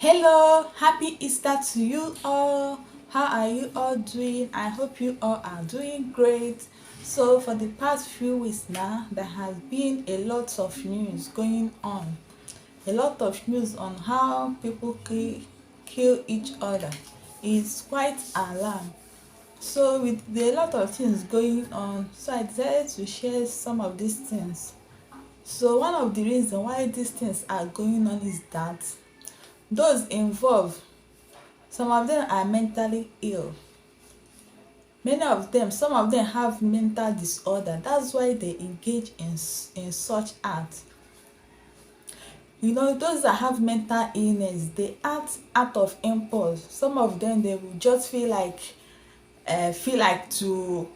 Hello, happy Easter to you all. How are you all doing? I hope you all are doing great. So, for the past few weeks now, there has been a lot of news going on. A lot of news on how people kill each other. It's quite alarming. So, with a lot of things going on, so I decided to share some of these things. So, one of the reasons why these things are going on is that those involved, some of them are mentally ill. Some of them have mental disorder. That's why they engage in such acts. Those that have mental illness, they act out of impulse. Some of them, they will just feel like to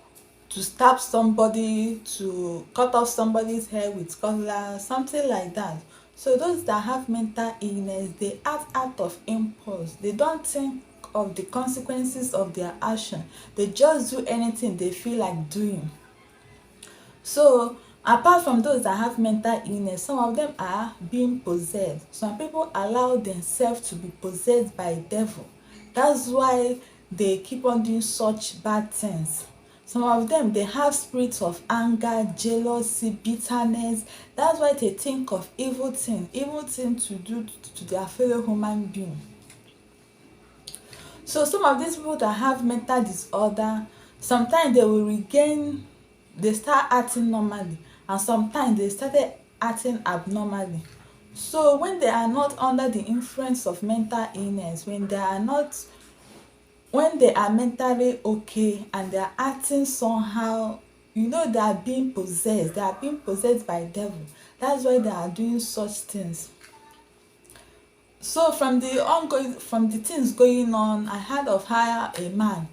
stab somebody, to cut off somebody's hair with cutlass, something like that. So those that have mental illness, they act out of impulse. They don't think of the consequences of their action. They just do anything they feel like doing. So apart from those that have mental illness, some of them are being possessed. Some people allow themselves to be possessed by devil. That's why they keep on doing such bad things. Some of them, they have spirits of anger, jealousy, bitterness. That's why they think of evil thing to do to their fellow human being. So some of these people that have mental disorder, sometimes they start acting normally, and sometimes they started acting abnormally. So when they are not under the influence of mental illness, when they are mentally okay and they are acting somehow, they are being possessed by devil. That's why they are doing such things. So from the things going on, I heard of how a man,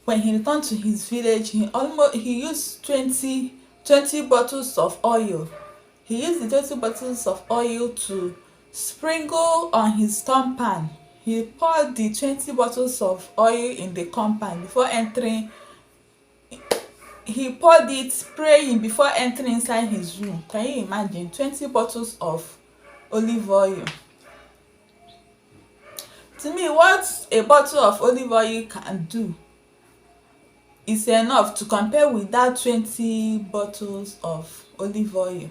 when he returned to his village, he used 20 bottles of oil. He used the 20 bottles of oil to sprinkle on his compound. He poured the 20 bottles of oil in the compound before entering. He poured it praying before entering inside his room. Can you imagine? 20 bottles of olive oil. To me, what a bottle of olive oil can do is enough to compare with that 20 bottles of olive oil.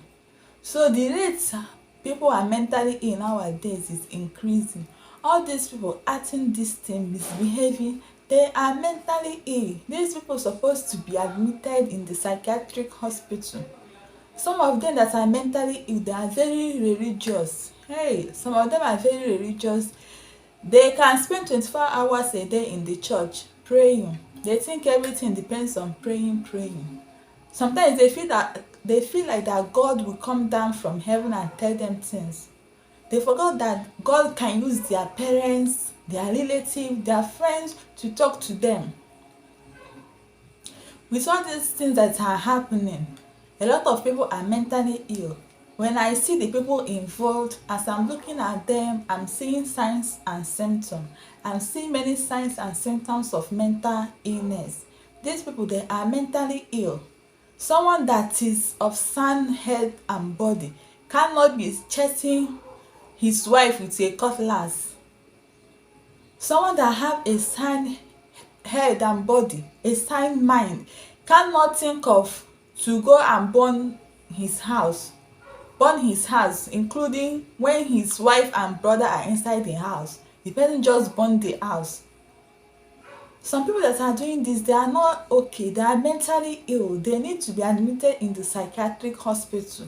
So the rate people are mentally ill nowadays is increasing. All these people acting this thing, misbehaving, they are mentally ill. These people are supposed to be admitted in the psychiatric hospital. Some of them that are mentally ill, they are very religious. Some of them are very religious. They can spend 24 hours a day in the church praying. They think everything depends on praying. Sometimes they feel like that God will come down from heaven and tell them things. They forgot that God can use their parents, their relatives, their friends to talk to them. With all these things that are happening, a lot of people are mentally ill. When I see the people involved, as I'm looking at them, I'm seeing signs and symptoms. I'm seeing many signs and symptoms of mental illness. These people, they are mentally ill. Someone that is of sound head and body cannot be chasing his wife with a cutlass. Someone that have a sound head and body, a sound mind, cannot think of to go and burn his house, including when his wife and brother are inside the house. The person just burn the house. Some people that are doing this, they are not okay. They are mentally ill. They need to be admitted in the psychiatric hospital.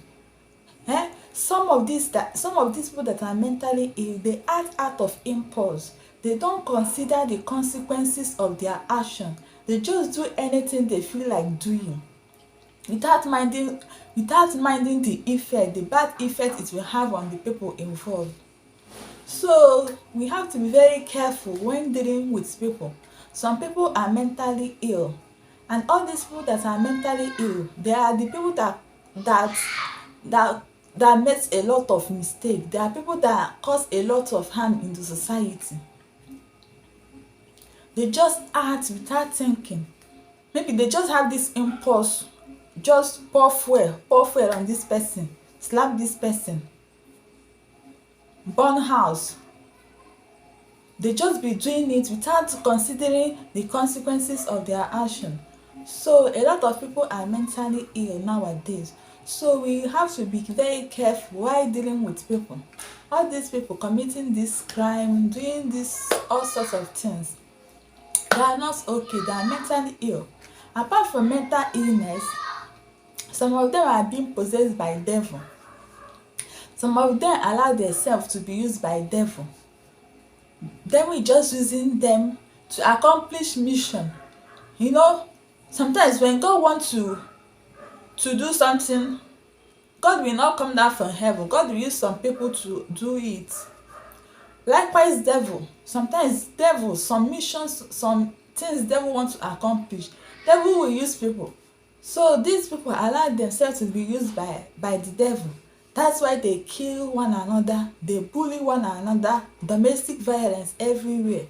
Some of these people that are mentally ill, they act out of impulse. They don't consider the consequences of their action. They just do anything they feel like doing, without minding the bad effect it will have on the people involved. So we have to be very careful when dealing with people. Some people are mentally ill, and all these people that are mentally ill, they are the people that makes a lot of mistake. They are people that cause a lot of harm in the society. They just act without thinking. Maybe they just have this impulse, just pour fuel on this person, slap this person, burn house. They just be doing it without considering the consequences of their action. So a lot of people are mentally ill nowadays. So we have to be very careful while dealing with people. All these people committing this crime, doing this all sorts of things, they are not okay, they are mentally ill. Apart from mental illness, some of them are being possessed by devil. Some of them allow themselves to be used by devil. Devil is just using them to accomplish mission. You know, sometimes when God wants to do something, God will not come down from heaven. God will use some people to do it. Likewise, devil. Sometimes devil, some missions, some things devil wants to accomplish, devil will use people. So these people allow themselves to be used by the devil. That's why they kill one another, they bully one another, domestic violence everywhere.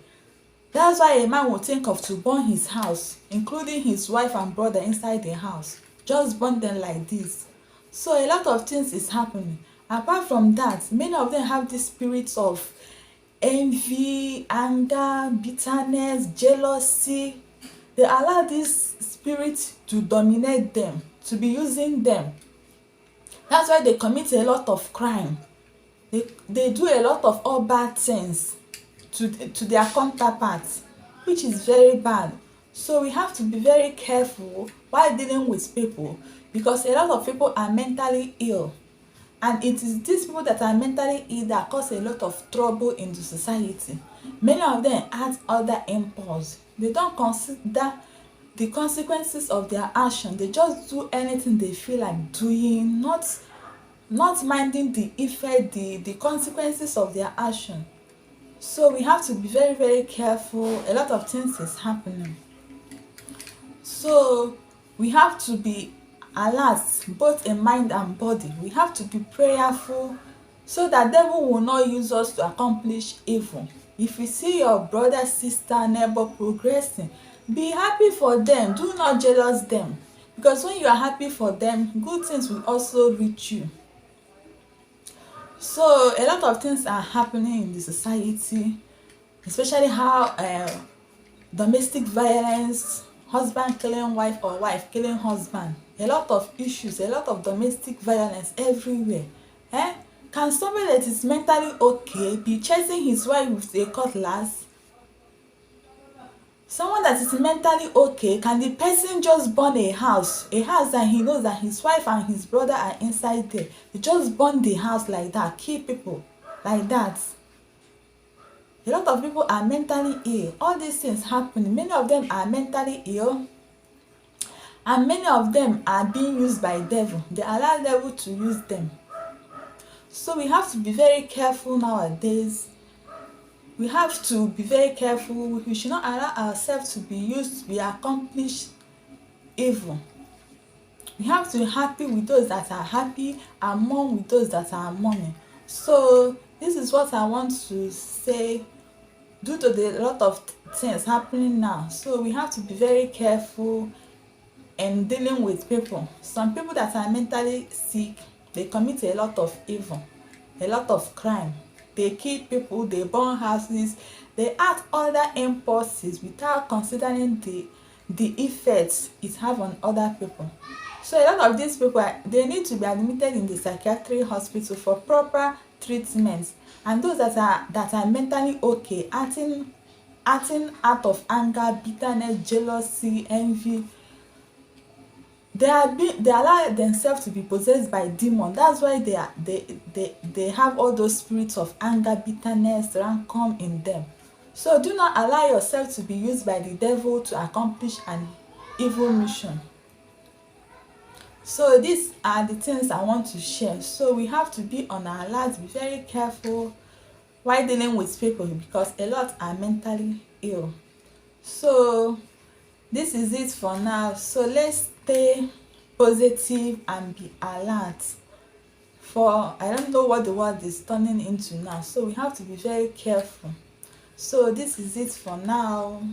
That's why a man will think of to burn his house, including his wife and brother inside the house. Just burn them like this. So a lot of things is happening. Apart from that, many of them have this spirits of envy, anger, bitterness, jealousy. They allow this spirit to dominate them, to be using them. That's why they commit a lot of crime. They do a lot of all bad things to their counterparts, which is very bad. So we have to be very careful while dealing with people, because a lot of people are mentally ill, and it is these people that are mentally ill that cause a lot of trouble in the society. Many of them act other impulse. They don't consider the consequences of their action. They just do anything they feel like doing, not minding the effect, the consequences of their action. So we have to be very, very careful. A lot of things is happening. So we have to be alert, both in mind and body. We have to be prayerful so that devil will not use us to accomplish evil. If you see your brother, sister, neighbor progressing, be happy for them. Do not jealous them, because when you are happy for them, good things will also reach you. So a lot of things are happening in the society, especially how domestic violence, husband killing wife or wife killing husband. A lot of issues, a lot of domestic violence everywhere. Can somebody that is mentally okay be chasing his wife with a cutlass? Someone that is mentally okay, can the person just burn a house that he knows that his wife and his brother are inside there? They just burn the house like that, kill people like that. A lot of people are mentally ill. All these things happening. Many of them are mentally ill, and many of them are being used by devil. They allow devil to use them. So we have to be very careful nowadays. We have to be very careful. We should not allow ourselves to be used to be accomplish evil. We have to be happy with those that are happy and mourn with those that are mourning. So this is what I want to say due to the lot of things happening now. So we have to be very careful in dealing with people. Some people that are mentally sick, they commit a lot of evil, a lot of crime. They kill people, they burn houses, they act other impulses without considering the effects it have on other people. So a lot of these people, they need to be admitted in the psychiatric hospital for proper treatment. And those that are mentally okay, acting out of anger, bitterness, jealousy, envy, they allow themselves to be possessed by demons. That's why they have all those spirits of anger, bitterness, rancor in them. So do not allow yourself to be used by the devil to accomplish an evil mission. So these are the things I want to share. So we have to be on our alert, be very careful while dealing with people, because a lot are mentally ill. So this is it for now. So let's stay positive and be alert, for I don't know what the world is turning into now. So we have to be very careful. So this is it for now.